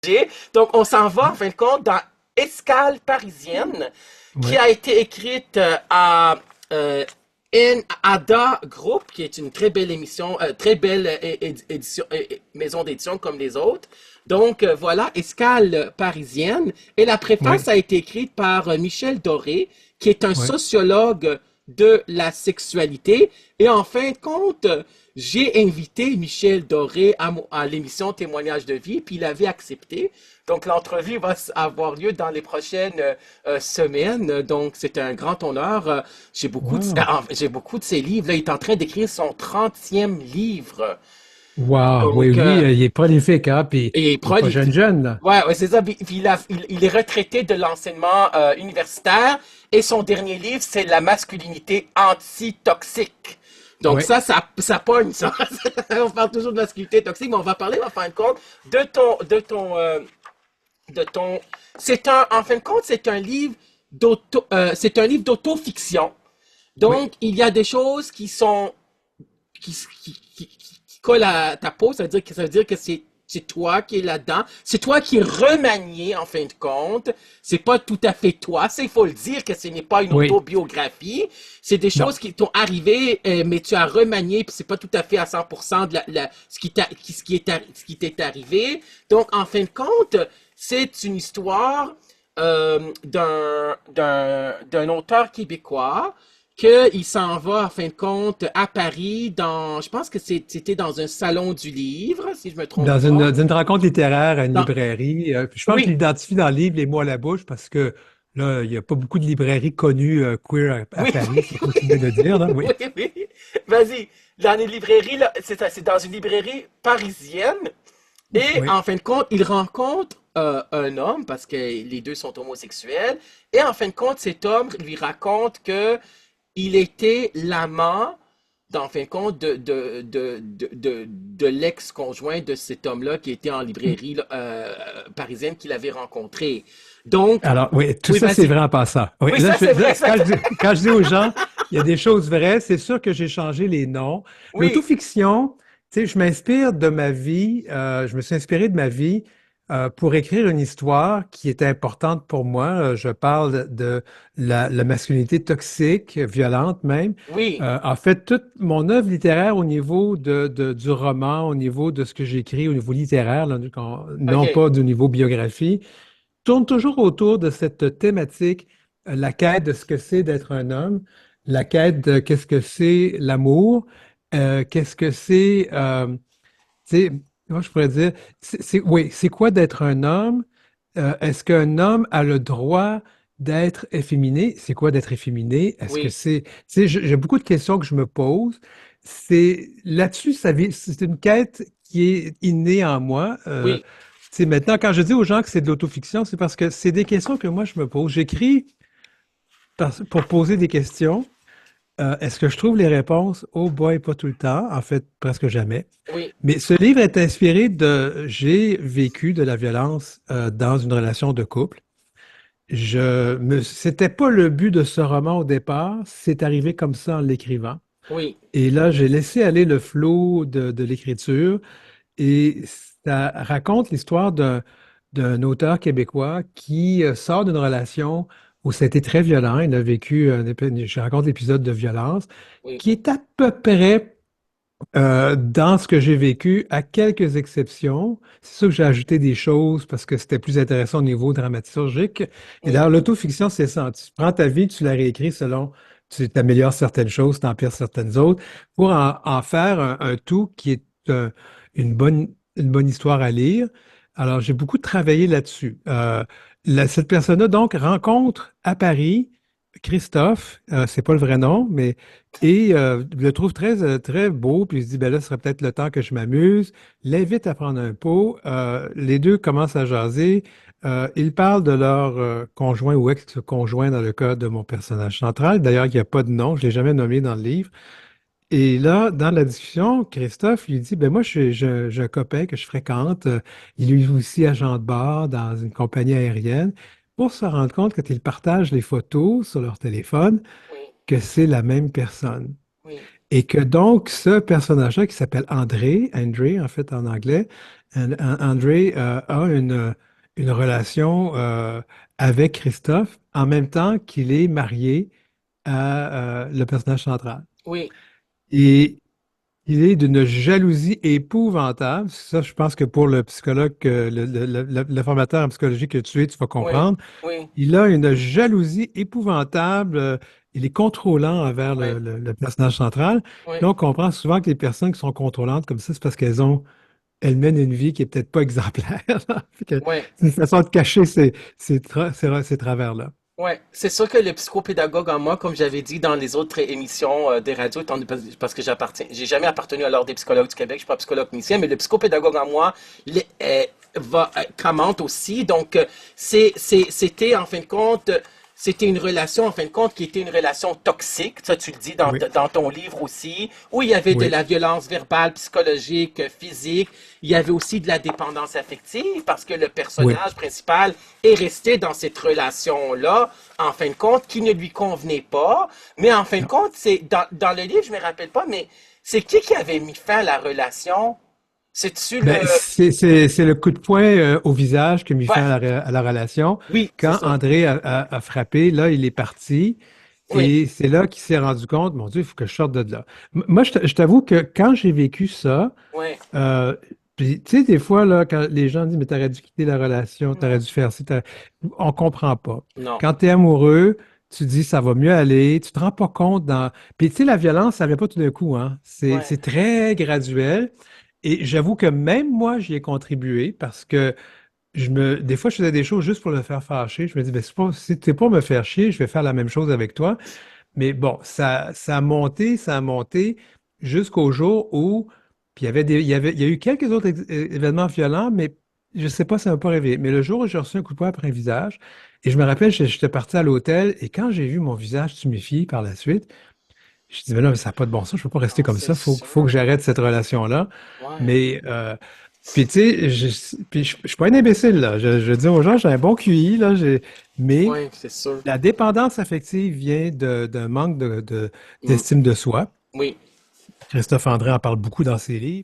voyager. Donc, on s'en va, en fin de compte, dans Escale parisienne, qui Ouais, a été écrite à Ada Group, qui est une très belle émission, très belle édition, maison d'édition comme les autres. Donc, voilà, Escale parisienne. Et la préface ouais, a été écrite par Michel Doré, qui est un ouais. sociologue de la sexualité. Et en fin de compte, j'ai invité Michel Doré à l'émission Témoignage de vie, puis il avait accepté. Donc, l'entrevue va avoir lieu dans les prochaines semaines. Donc, c'est un grand honneur. Wow. J'ai beaucoup de ses livres. Là, il est en train d'écrire son 30e livre. Wow. Oui, Donc, lui, il est prolifique, hein, puis et il est pas prolifique. jeune, là. Ouais, ouais, c'est ça. Puis il est retraité de l'enseignement universitaire et son dernier livre, c'est La masculinité anti-toxique. Donc Ouais. ça pogne, ça. On parle toujours de masculinité toxique, mais on va parler, en fin de compte, de ton, en fin de compte, c'est un livre d'auto-fiction. Oui. Donc, il y a des choses qui collent à ta peau. Ça veut dire que c'est toi qui es là-dedans. C'est toi qui es remanié, en fin de compte. C'est pas tout à fait toi. Il faut le dire que ce n'est pas une Oui. autobiographie. C'est des Non. choses qui t'ont arrivé, mais tu as remanié, puis c'est pas tout à fait à 100% ce qui t'est arrivé. Donc, en fin de compte, c'est une histoire d'un auteur québécois qu'il s'en va, en fin de compte, à Paris, je pense que c'était dans un salon du livre, si je me trompe pas. Dans une rencontre littéraire à une Dans- librairie, puis je pense qu'il oui, identifie dans le livre les mots à la bouche parce que là, il n'y a pas beaucoup de librairies connues queer à oui, Paris, oui, c'est coutumier de dire, là. Oui. oui, oui. Vas-y. Dans les librairies, là, c'est dans une librairie parisienne. Et Oui. en fin de compte, il rencontre un homme parce que les deux sont homosexuels. Et en fin de compte, cet homme lui raconte que il était l'amant, en fin de compte, de l'ex-conjoint de cet homme-là qui était en librairie là, parisienne qu'il avait rencontré. Donc, Alors, oui, tout oui, ça, c'est vas-y. vrai en passant. Oui, Oui, ça, c'est vrai, là, ça. quand je dis aux gens, il y a des choses vraies, c'est sûr que j'ai changé les noms. Oui, L'autofiction, tu sais, je m'inspire de ma vie, je me suis inspiré de ma vie pour écrire une histoire qui est importante pour moi. Je parle de la masculinité toxique, violente même. oui. En fait, toute mon œuvre littéraire au niveau du roman, au niveau de ce que j'écris, au niveau littéraire, là, non OK. pas du niveau biographie, tourne toujours autour de cette thématique, la quête de ce que c'est d'être un homme, la quête de qu'est-ce que c'est l'amour, qu'est-ce que c'est, tu sais, comment je pourrais dire, oui, c'est quoi d'être un homme? Est-ce qu'un homme a le droit d'être efféminé? C'est quoi d'être efféminé? Est-ce que Oui, c'est, tu sais, j'ai beaucoup de questions que je me pose. C'est là-dessus, c'est une quête qui est innée en moi. oui, Tu sais, maintenant, quand je dis aux gens que c'est de l'autofiction, c'est parce que c'est des questions que moi je me pose. J'écris pour poser des questions. Est-ce que je trouve les réponses? Oh boy, pas tout le temps, en fait, presque jamais. oui, Mais ce livre est inspiré j'ai vécu de la violence dans une relation de couple. C'était pas le but de ce roman au départ, c'est arrivé comme ça en l'écrivant. oui. Et là, j'ai laissé aller le flot de l'écriture et ça raconte l'histoire d'un auteur québécois qui sort d'une relation où c'était très violent. Il a vécu, je raconte l'épisode de violence, Oui. qui est à peu près dans ce que j'ai vécu, à quelques exceptions. C'est sûr que j'ai ajouté des choses parce que c'était plus intéressant au niveau dramaturgique. Et Oui. dans l'autofiction, c'est ça. Tu prends ta vie, tu la réécris selon, tu t'améliores certaines choses, tu empires certaines autres, pour en faire un tout qui est une une bonne histoire à lire. Alors, j'ai beaucoup travaillé là-dessus. Cette personne-là, donc, rencontre à Paris Christophe, c'est pas le vrai nom, mais je le trouve très beau, puis il se dit, ben là, ce serait peut-être le temps que je m'amuse. L'invite à prendre un pot. Les deux commencent à jaser. Ils parlent de leur conjoint ou ex-conjoint dans le cas de mon personnage central. D'ailleurs, il n'y a pas de nom, je ne l'ai jamais nommé dans le livre. Et là, dans la discussion, Christophe lui dit, ben moi, j'ai un copain que je fréquente. Il est aussi agent de bord dans une compagnie aérienne. Pour se rendre compte, quand ils partagent les photos sur leur téléphone, Oui. que c'est la même personne. Oui. Et que donc, ce personnage-là qui s'appelle André, André en fait en anglais, André a une relation avec Christophe en même temps qu'il est marié à le personnage central. Oui, Et il est d'une jalousie épouvantable. Ça, je pense que pour le psychologue, le formateur en psychologie que tu es, tu vas oui, comprendre. oui, Il a une jalousie épouvantable. Il est contrôlant envers oui, le personnage central. Puis oui, là, on comprend souvent que les personnes qui sont contrôlantes comme ça, c'est parce elles mènent une vie qui est peut-être pas exemplaire. Fait que oui. c'est une façon de cacher ces travers-là. Ouais, c'est sûr que le psychopédagogue en moi, comme j'avais dit dans les autres émissions des radios, parce que j'ai jamais appartenu à l'Ordre des psychologues du Québec, je suis pas psychologue clinicien, mais le psychopédagogue en moi commente aussi. Donc, c'était en fin de compte, c'était une relation en fin de compte qui était une relation toxique. Ça, tu le dis Oui, dans ton livre aussi, où il y avait de oui, la violence verbale, psychologique, physique. Il y avait aussi de la dépendance affective parce que le oui. personnage principal est resté dans cette relation-là, en fin de compte, qui ne lui convenait pas. Mais en fin de compte, c'est dans le livre, je me rappelle pas, mais c'est qui avait mis fin à la relation? C'est-tu le... Ben, c'est le coup de poing au visage qui a mis fin Ouais, à la relation. oui, c'est Quand ça. André a frappé, là, il est parti. Oui, Et c'est là qu'il s'est rendu compte, mon Dieu, il faut que je sorte de là. Moi, je t'avoue que quand j'ai vécu ça, oui, euh, puis, tu sais, des fois, là, quand les gens disent, mais t'aurais dû quitter la relation, t'aurais non, dû faire ci, on comprend pas. non, Quand t'es amoureux, tu dis, ça va mieux aller, tu te rends pas compte dans... Puis, tu sais, la violence, ça vient pas tout d'un coup, hein. ouais, C'est très graduel. Et j'avoue que même moi, j'y ai contribué parce que des fois, je faisais des choses juste pour le faire fâcher. Je me dis, ben, si t'es pour me faire chier, je vais faire la même chose avec toi. Mais bon, ça a monté jusqu'au jour où, puis il y a eu quelques autres événements violents, mais je sais pas, ça m'a pas réveillé. Mais le jour où j'ai reçu un coup de poing après un visage, et je me rappelle, j'étais parti à l'hôtel, et quand j'ai vu mon visage tuméfié par la suite, je dis, mais là, ça n'a pas de bon sens, je peux pas rester non, comme c'est ça, faut que sûr. j'arrête cette relation-là. Ouais, Mais, puis tu sais, je suis pas un imbécile, là. Je dis aux gens, j'ai un bon QI, là, mais ouais, c'est sûr. la dépendance affective vient d'un manque Mm, d'estime de soi. oui. Christophe André en parle beaucoup dans ses livres.